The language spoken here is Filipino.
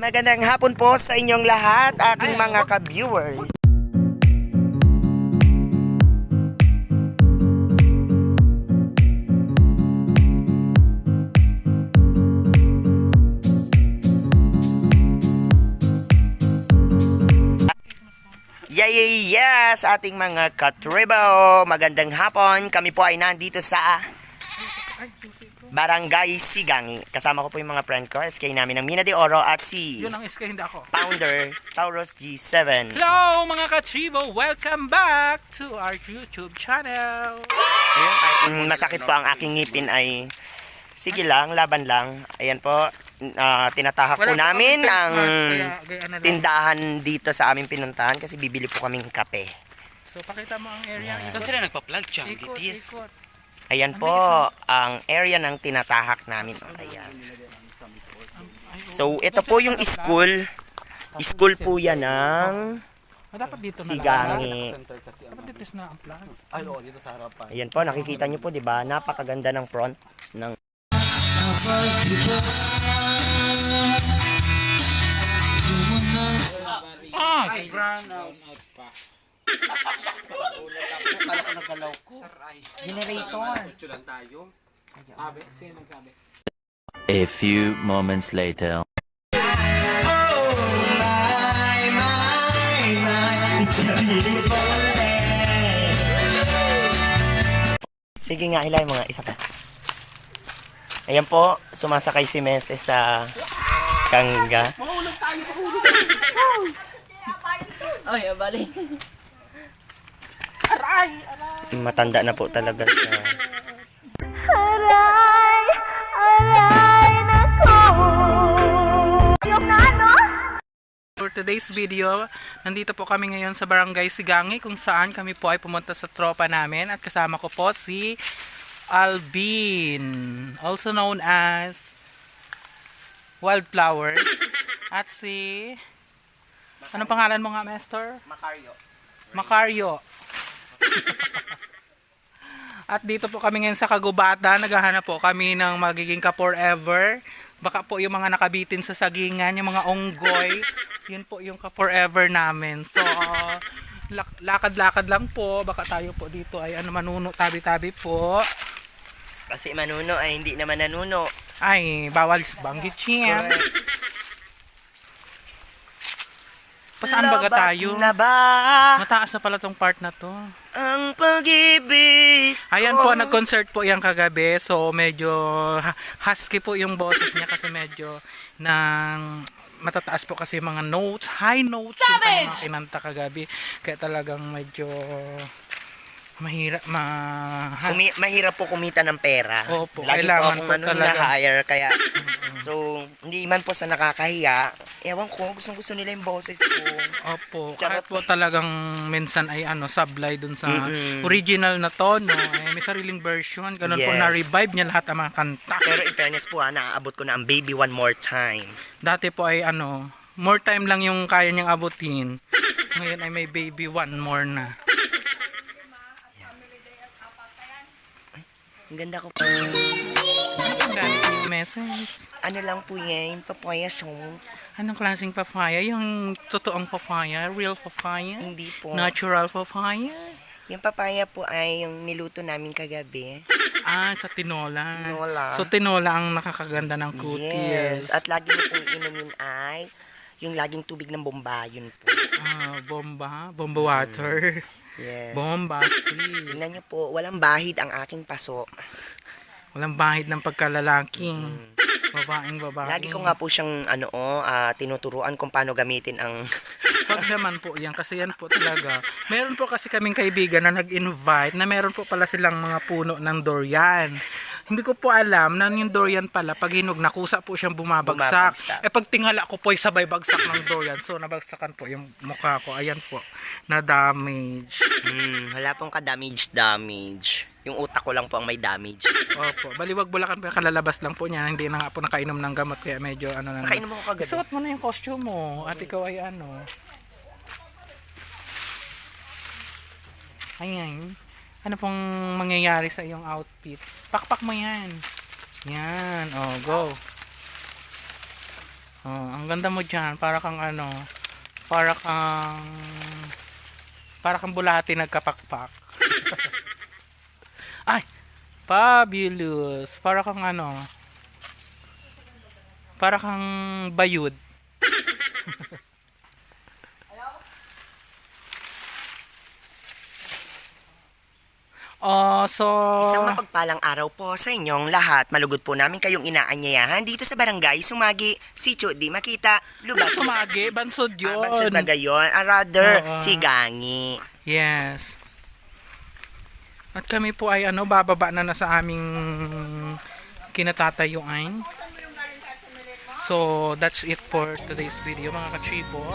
Magandang hapon po sa inyong lahat, ating mga ka-viewers. Yes, ating mga katribo. Magandang hapon. Kami po ay nandito sa Barangay Sigangi. Kasama ko po yung mga friend ko, SK namin ng Mina de Oro at si Yun ang SK, hindi ako. Founder Taurus G7. Hello mga katribo! Welcome back to our YouTube channel! Ayun, kahit masakit po ang aking ngipin ay sige lang, laban lang. Ayan po, tinatahak po namin ang tindahan dito sa aming pinuntahan kasi bibili po kaming kape. So pakita mo ang area. Saan sila nagpa-plug siya? Ikot, ikot. Ayan po ang area ng tinatahak namin. Ayan. So ito po yung school. School po yan ng Dapat dito na Sigangi. Dapat dito na ang plug. Ay, oo, dito sa harapan. Ayan po, nakikita nyo po, di ba? Napakaganda ng front ng Ay! Brown out pa. Kala ko nagalaw ko. generator. Lang tayo. Sabi, sino nagsabi? A few moments later. Sige nga, hilay mga isa pa. Ayan po, sumasakay si Meses sa kangga. Ay, abali. Matanda na po talaga siya. Aray! Aray! Nako! Yung ano? For today's video, nandito po kami ngayon sa Barangay Sigangi kung saan kami po ay pumunta sa tropa namin at kasama ko po si Alvin, also known as Wildflower, at si anong pangalan mo nga, Master? Macario. At dito po kami ngayon sa Kagubatan, naghahanap po kami ng magiging ka-forever. Baka po yung mga nakabitin sa sagingan, yung mga onggoy, yun po yung ka-forever namin. So, lakad-lakad lang po, baka tayo po dito ay manuno, tabi-tabi po. Kasi manuno ay hindi naman nanuno. Ay, bawal banggit yan. Pasaan baga tayo? Na ba Mataas na pala tong part na to. ang pag-ibig? Ayan po, nag-concert po yan kagabi. So, medyo husky po yung boses niya kasi medyo nang matataas po kasi yung mga notes, high notes yung kanyang kinanta kagabi. Kaya talagang medyo mahirap Mahirap po kumita ng pera. Opo, Lagi kailangan po po akong talaga. hire kaya so hindi man po sa nakakahiya. Ewan ko, gustong-gusto nila yung boses ko. Opo, Charot. kahit po talagang minsan ay sablay dun sa original na tono, ay may sariling version, ganun po Yes. na-revive niya lahat ang mga kanta. Pero in fairness po, naaabot ko na ang Baby One More Time. Dati po ay more time lang yung kaya niyang abutin. Ngayon ay may baby one more na. Ang ganda ko po. Ano pong gamit yung message? Ano lang po yan, papaya song. Anong klaseng papaya? Yung totoong papaya? Real papaya? Hindi po. Natural papaya? Yung papaya po ay yung niluto namin kagabi. Sa tinola. Tinola. So tinola ang nakakaganda ng Yes. kutis. At lagi niyo pong inumin ay yung laging tubig ng bomba, yun po. Bomba water. Yes. Bombastic. Tingnan niyo po, walang bahid ang aking paso. Walang bahid ng pagkalalaking. Babaeng babae. Lagi ko nga po siyang tinuturuan kung paano gamitin ang Wag naman po yan kasi yan po talaga. Meron po kasi kaming kaibigan na nag-invite na meron po pala silang mga puno ng durian. Hindi ko po alam na yung durian pala pag hinog nakusa po siyang bumabagsak. Pag tingala ko po ay sabay bagsak ng durian. So nabagsakan po yung mukha ko. Ayan po, na damage. wala pong ka-damage. Yung utak ko lang po ang may damage. Opo, baliwag bulakan po, kalalabas lang po niya. Hindi na nga po nakainom ng gamot kaya medyo na. Nakainom ako kagabi. Isuot mo na yung costume mo at ikaw ay Ayan. Ano pong mangyayari sa iyong outfit? Pakpak mo yan. Yan. Oh, go. Oh, ang ganda mo dyan. Para kang ano, para kang bulati nagkapakpak. Ay, fabulous. Para kang ano, para kang bayud. Oh, so Isang mapagpalang araw po sa inyong lahat. Malugod po namin kayong inaanyayahan dito sa barangay Sumagi, Sitio Di Makita, Lubak. sumagi, bansod yun. Bansod na gayon. Rather, Oo. si Gangi. Yes. At kami po ay ano, bababa na sa aming kinatatayuan. So, that's it for today's video mga kachipo.